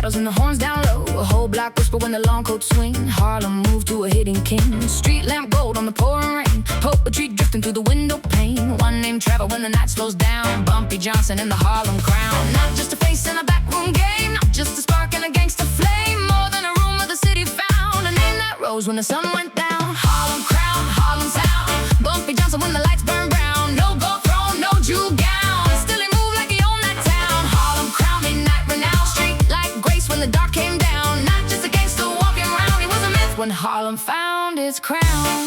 shadows and the horns down low. A whole block whisper when the long coats swing. Harlem moved to a hidden king. Street lamp gold on the pouring rain. Poetry drifting through the window pane. One named Trevor when the night slows down. Bumpy Johnson in the Harlem Crown. Not just a face in a backroom game. Not just a spark in a gangster flame. More than a rumor the city found. A name that rose when the sun went down. Harlem Crown, Harlem sound. Bumpy Johnson when the lights burn brown. No gold throne, no jewel gown. Still he moved like he owned that town. Harlem Crown, midnight renowned. Street like grace when the dark came down. Not just a gangster walking around. He was a myth when Harlem found its crown.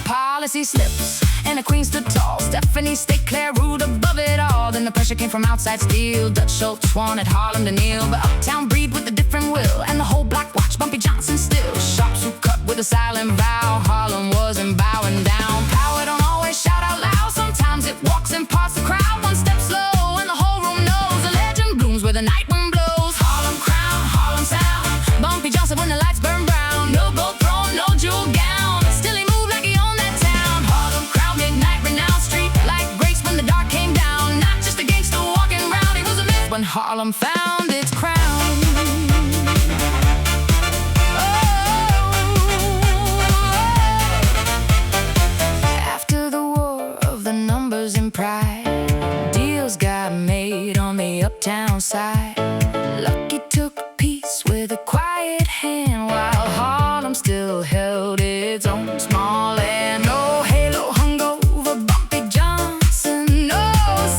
Policy slips and the queen stood tall. Stephanie stayed Clair ruled above it all. Then the pressure came from outside steel. Dutch Schultz wanted Harlem to kneel, but uptown breed with a different will. And the whole block watched Bumpy Johnson still. Shops who cut with a silent vow. Harlem wasn't bowing down. Power don't always shout out loud. Sometimes it walks and parts the crowd. One step slow and the whole room knows. A legend blooms where the night wind blows. Harlem Crown, Harlem sound. Bumpy Johnson when the lights burn brown. No gold throne, no jewel gown. Still he moved like he owned that town. Harlem Crown, midnight renowned. Street like grace when the dark came down. Not just a gangster walking round. He was a myth when Harlem found its crown. After the war of the numbers and pride, deals got made on the uptown side. Lucky took peace with a quiet hand, while Harlem still held its own small land. No halo hung over Bumpy Johnson, no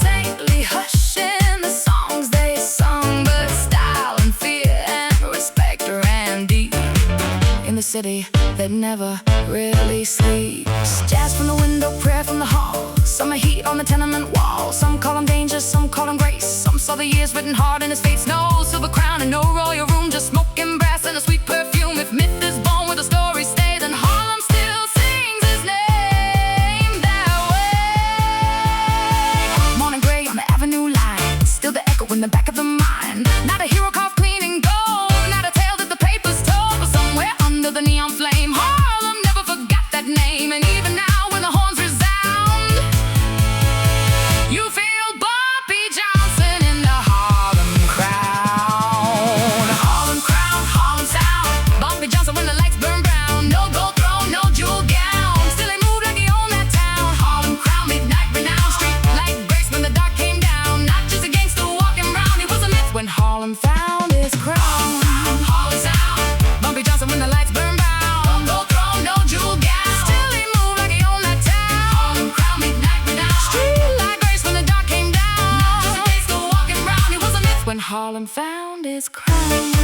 saintly hush in the songs they sung, but style and fear and respect ran deep in the city that never really sleeps. Jazz from the window, prayer from the hall. Summer heat on the tenement wall. Some call him danger, some call him grace. Some saw the years written hard in his face. No silver crown and no royal room, just smoke and brass and a sweet perfume. If myth is born where the story stay, then Harlem still sings his name that way. Morning gray on the avenue line, still the echo in the back of the mind. Not a hero carved clean in gold, not a tale that the papers told, but somewhere under the neon flame, Harlem never forgot that name. And even now when the horns resound, you feel Bumpy Johnson in the Harlem Crown. Harlem Crown, Harlem sound. Bumpy Johnson when the lights burn brown. No gold throne, no jewel gown. Still he moved like he owned that town. Harlem Crown, midnight renowned. Street like grace when the dark came down. Not just a gangster walking round. He was a myth when Harlem found his crown. Harlem sound. Bumpy Johnson when the lights burn brown. No gold throne, no jewel gown. Still he moved like he owned that town. Harlem Crown, midnight renowned. Street like grace when the dark came down. Not just a gangster walking round. He was a myth when Harlem found his crown.